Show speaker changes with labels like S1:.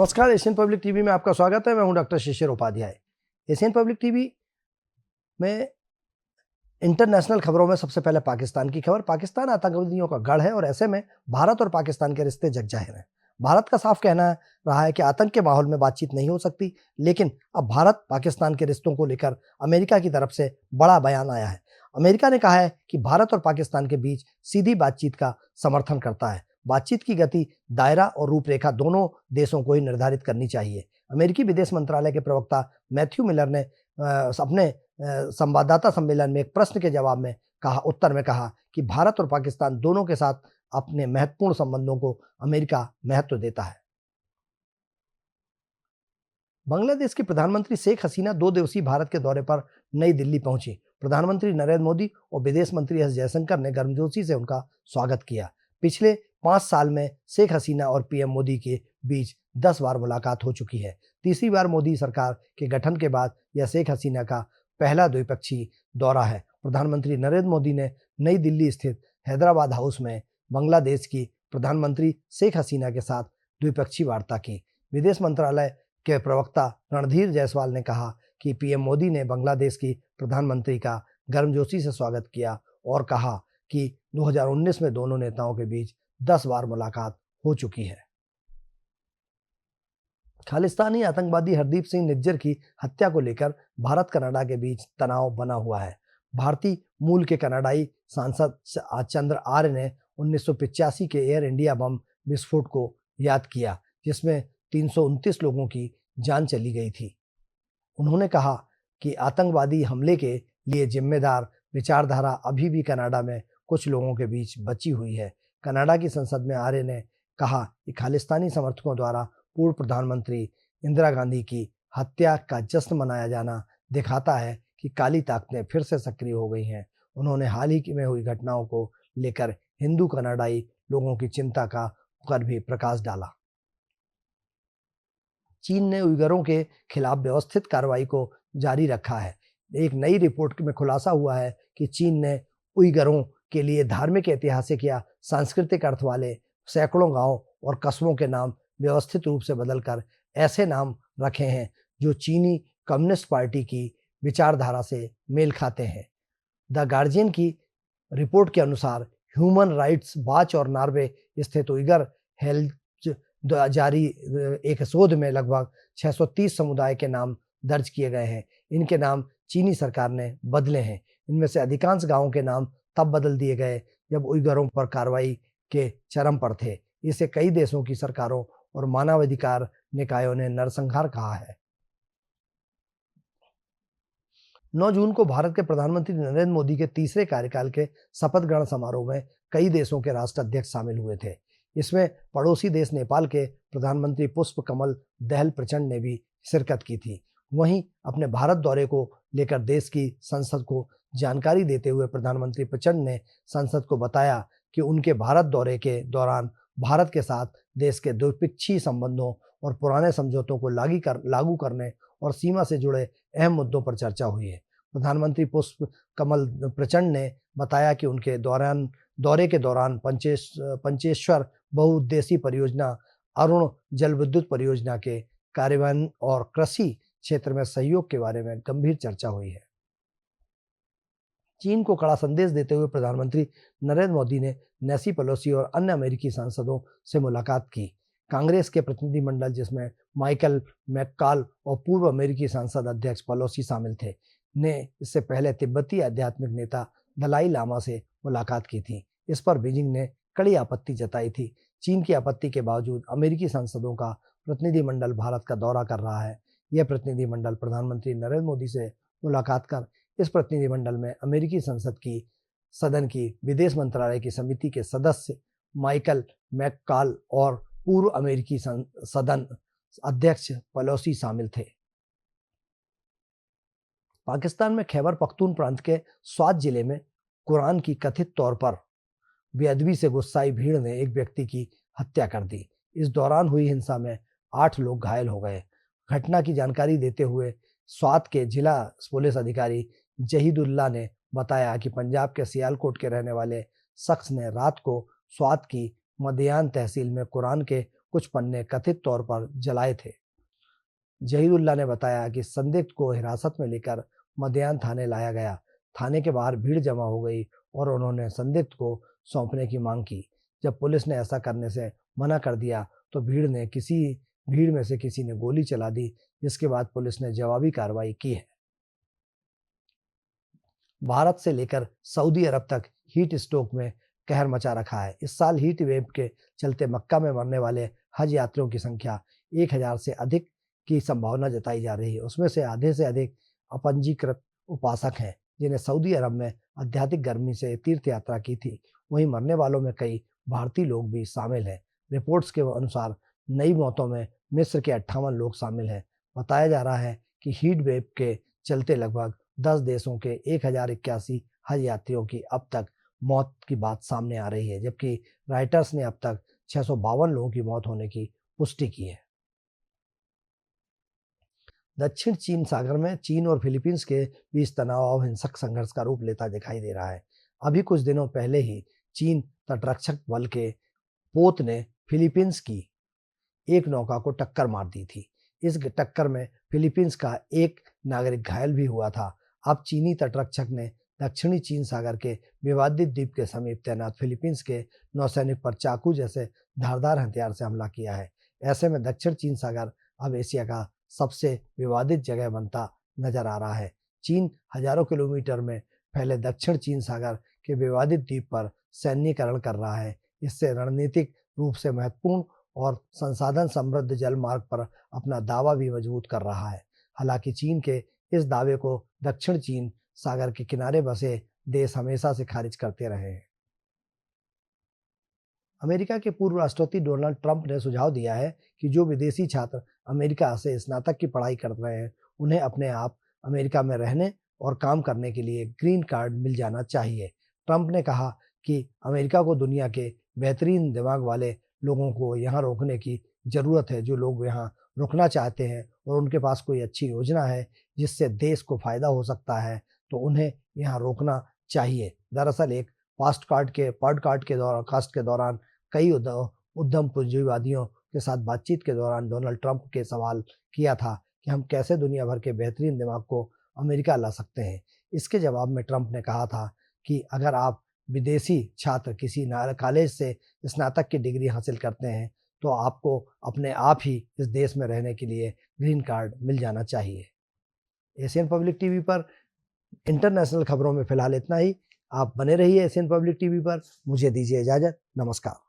S1: नमस्कार, Asian public TV में आपका स्वागत है। मैं हूं डॉक्टर शिशिर उपाध्याय। एशियन पब्लिक टीवी में इंटरनेशनल खबरों में सबसे पहले पाकिस्तान की खबर। पाकिस्तान आतंकवादियों का गढ़ है और ऐसे में भारत और पाकिस्तान के रिश्ते जग जाहिर हैं। भारत का साफ कहना रहा है कि आतंक के माहौल में बातचीत नहीं हो सकती, लेकिन अब भारत पाकिस्तान के रिश्तों को लेकर अमेरिका की तरफ से बड़ा बयान आया है। अमेरिका ने कहा है कि भारत और पाकिस्तान के बीच सीधी बातचीत का समर्थन करता है। बातचीत की गति, दायरा और रूपरेखा दोनों देशों को ही निर्धारित करनी चाहिए। अमेरिकी विदेश मंत्रालय के प्रवक्ता मैथ्यू मिलर ने अपने संवाददाता सम्मेलन में एक प्रश्न के जवाब में उत्तर में कहा कि भारत और पाकिस्तान दोनों के साथ अपने महत्वपूर्ण संबंधों को अमेरिका महत्व देता है। बांग्लादेश की प्रधानमंत्री शेख हसीना 2 दिवसीय भारत के दौरे पर नई दिल्ली पहुंची। प्रधानमंत्री नरेंद्र मोदी और विदेश मंत्री एस जयशंकर ने गर्मजोशी से उनका स्वागत किया। पिछले 5 साल में शेख हसीना और पीएम मोदी के बीच 10 बार मुलाकात हो चुकी है। तीसरी बार मोदी सरकार के गठन के बाद यह शेख हसीना का पहला द्विपक्षीय दौरा है। प्रधानमंत्री नरेंद्र मोदी ने नई दिल्ली स्थित हैदराबाद हाउस में बांग्लादेश की प्रधानमंत्री शेख हसीना के साथ द्विपक्षीय वार्ता की। विदेश मंत्रालय के प्रवक्ता रणधीर जायसवाल ने कहा कि पीएम मोदी ने बांग्लादेश की प्रधानमंत्री का गर्मजोशी से स्वागत किया और कहा कि 2019 में दोनों नेताओं के बीच 10 बार मुलाकात हो चुकी है। खालिस्तानी आतंकवादी हरदीप सिंह निज्जर की हत्या को लेकर भारत कनाडा के बीच तनाव बना हुआ है। भारतीय मूल के कनाडाई सांसद चंद्र आर्य ने 1985 के एयर इंडिया बम विस्फोट को याद किया, जिसमें 329 लोगों की जान चली गई थी। उन्होंने कहा कि आतंकवादी हमले के लिए जिम्मेदार विचारधारा अभी भी कनाडा में कुछ लोगों के बीच बची हुई है। कनाडा की संसद में आर्य ने कहा कि खालिस्तानी समर्थकों द्वारा पूर्व प्रधानमंत्री इंदिरा गांधी की हत्या का जश्न मनाया जाना दिखाता है कि काली ताकतें फिर से सक्रिय हो गई हैं। उन्होंने हाल ही में हुई घटनाओं को लेकर हिंदू कनाडाई लोगों की चिंता पर भी प्रकाश डाला। चीन ने उइगरों के खिलाफ व्यवस्थित कार्रवाई को जारी रखा है। एक नई रिपोर्ट में खुलासा हुआ है कि चीन ने उइगरों के लिए धार्मिक, ऐतिहासिक या सांस्कृतिक अर्थ वाले सैकड़ों गांव और कस्बों के नाम व्यवस्थित रूप से बदलकर ऐसे नाम रखे हैं जो चीनी कम्युनिस्ट पार्टी की विचारधारा से मेल खाते हैं। द गार्जियन की रिपोर्ट के अनुसार ह्यूमन राइट्स वॉच और नॉर्वे स्थित उइगर हेल्थ जारी एक शोध में लगभग 630 समुदाय के नाम दर्ज किए गए हैं। इनके नाम चीनी सरकार ने बदले हैं। इनमें से अधिकांश गांवों के नाम तब बदल दिए गए जब उइगरों पर कार्रवाई के चरम पर थे। इसे कई देशों की सरकारों और मानवाधिकार निकायों ने नरसंहार कहा है। 9 जून को भारत के प्रधानमंत्री नरेंद्र मोदी के तीसरे कार्यकाल के शपथ ग्रहण समारोह में कई देशों के राष्ट्राध्यक्ष शामिल हुए थे। इसमें पड़ोसी देश नेपाल के प्रधानमंत्री पुष्प कमल दहल प्रचंड ने भी शिरकत की थी। वहीं अपने भारत दौरे को लेकर देश की संसद को जानकारी देते हुए प्रधानमंत्री प्रचंड ने संसद को बताया कि उनके भारत दौरे के दौरान भारत के साथ देश के द्विपक्षीय संबंधों और पुराने समझौतों को लागू करने और सीमा से जुड़े अहम मुद्दों पर चर्चा हुई है। प्रधानमंत्री पुष्प कमल प्रचंड ने बताया कि उनके दौरे के दौरान पंचेश्वर बहुउद्देशीय परियोजना, अरुण जल विद्युत परियोजना के कार्यान्वयन और कृषि क्षेत्र में सहयोग के बारे में गंभीर चर्चा हुई है। चीन को कड़ा संदेश देते हुए प्रधानमंत्री नरेंद्र मोदी ने नैन्सी पेलोसी और अन्य अमेरिकी सांसदों से मुलाकात की। कांग्रेस के प्रतिनिधिमंडल, जिसमें माइकल मैककॉल और पूर्व अमेरिकी संसद अध्यक्ष पेलोसी शामिल थे, ने इससे पहले तिब्बती आध्यात्मिक नेता दलाई लामा से मुलाकात की थी। इस पर बीजिंग ने कड़ी आपत्ति जताई थी। चीन की आपत्ति के बावजूद अमेरिकी सांसदों का प्रतिनिधिमंडल भारत का दौरा कर रहा है। यह प्रतिनिधिमंडल प्रधानमंत्री नरेंद्र मोदी से मुलाकात कर इस प्रतिनिधिमंडल में अमेरिकी संसद की सदन की विदेश मंत्रालय की समिति के सदस्य माइकल मैककॉल और पूर्व अमेरिकी सदन अध्यक्ष पेलोसी शामिल थे। पाकिस्तान में खैबर पख्तून प्रांत के स्वात जिले में कुरान की कथित तौर पर बेअदबी से गुस्साई भीड़ ने एक व्यक्ति की हत्या कर दी। इस दौरान हुई हिंसा में 8 लोग घायल हो गए। घटना की जानकारी देते हुए स्वात के जिला पुलिस अधिकारी जहीदुल्लाह ने बताया कि पंजाब के सियालकोट के रहने वाले शख्स ने रात को स्वात की मदयान तहसील में कुरान के कुछ पन्ने कथित तौर पर जलाए थे। जहीरुल्लाह ने बताया कि संदिग्ध को हिरासत में लेकर मध्याह्न थाने लाया गया। थाने के बाहर भीड़ जमा हो गई और उन्होंने संदिग्ध को सौंपने की मांग की। जब पुलिस ने ऐसा करने से मना कर दिया तो भीड़ में से किसी ने गोली चला दी, जिसके बाद पुलिस ने जवाबी कार्रवाई की है। भारत से लेकर सऊदी अरब तक हीट स्ट्रोक में कहर मचा रखा है। इस साल हीट वेव के चलते मक्का में मरने वाले हज यात्रियों की संख्या 1000 से अधिक की संभावना जताई जा रही है। उसमें से आधे से अधिक अपंजीकृत उपासक हैं, जिन्हें सऊदी अरब में अत्यधिक गर्मी से तीर्थ यात्रा की थी। वहीं मरने वालों में कई भारतीय लोग भी शामिल हैं। रिपोर्ट्स के अनुसार नई मौतों में मिस्र के 58 लोग शामिल हैं। बताया जा रहा है कि हीट वेव के चलते लगभग 10 देशों के 1081 हज यात्रियों की अब तक मौत की बात सामने आ रही है, जबकि राइटर्स ने अब तक 652 लोगों की मौत होने की पुष्टि की है। दक्षिण चीन सागर में चीन और फिलीपींस के बीच तनाव और हिंसक संघर्ष का रूप लेता दिखाई दे रहा है। अभी कुछ दिनों पहले ही चीन तटरक्षक बल के पोत ने फिलीपींस की एक नौका को टक्कर मार दी थी। इस टक्कर में फिलीपींस का एक नागरिक घायल भी हुआ था। अब चीनी तटरक्षक ने दक्षिणी चीन सागर के विवादित द्वीप के समीप तैनात फिलीपींस के नौसैनिक पर चाकू जैसे धारदार हथियार से हमला किया है। ऐसे में दक्षिण चीन सागर अब एशिया का सबसे विवादित जगह बनता नजर आ रहा है। चीन हजारों किलोमीटर में फैले दक्षिण चीन सागर के विवादित द्वीप पर सैन्यीकरण कर रहा है। इससे रणनीतिक रूप से महत्वपूर्ण और संसाधन समृद्ध जल मार्ग पर अपना दावा भी मजबूत कर रहा है। हालांकि चीन के इस दावे को दक्षिण चीन सागर के किनारे बसे देश हमेशा से खारिज करते रहे हैं। अमेरिका के पूर्व राष्ट्रपति डोनाल्ड ट्रंप ने सुझाव दिया है कि जो विदेशी छात्र अमेरिका से स्नातक की पढ़ाई कर रहे हैं, उन्हें अपने आप अमेरिका में रहने और काम करने के लिए ग्रीन कार्ड मिल जाना चाहिए। ट्रंप ने कहा कि अमेरिका को दुनिया के बेहतरीन दिमाग वाले लोगों को यहाँ रोकने की ज़रूरत है। जो लोग यहाँ रुकना चाहते हैं और उनके पास कोई अच्छी योजना है जिससे देश को फ़ायदा हो सकता है, तो उन्हें यहाँ रोकना चाहिए। दरअसल एक पॉडकास्ट के दौरान कई उद्यम पूंजीवादियों के साथ बातचीत के दौरान डोनाल्ड ट्रंप के सवाल किया था कि हम कैसे दुनिया भर के बेहतरीन दिमाग को अमेरिका ला सकते हैं। इसके जवाब में ट्रंप ने कहा था कि अगर आप विदेशी छात्र किसी कॉलेज से स्नातक की डिग्री हासिल करते हैं, तो आपको अपने आप ही इस देश में रहने के लिए ग्रीन कार्ड मिल जाना चाहिए। एशियन पब्लिक टीवी पर इंटरनेशनल खबरों में फिलहाल इतना ही। आप बने रहिए एशियन पब्लिक टीवी पर। मुझे दीजिए इजाज़त। नमस्कार।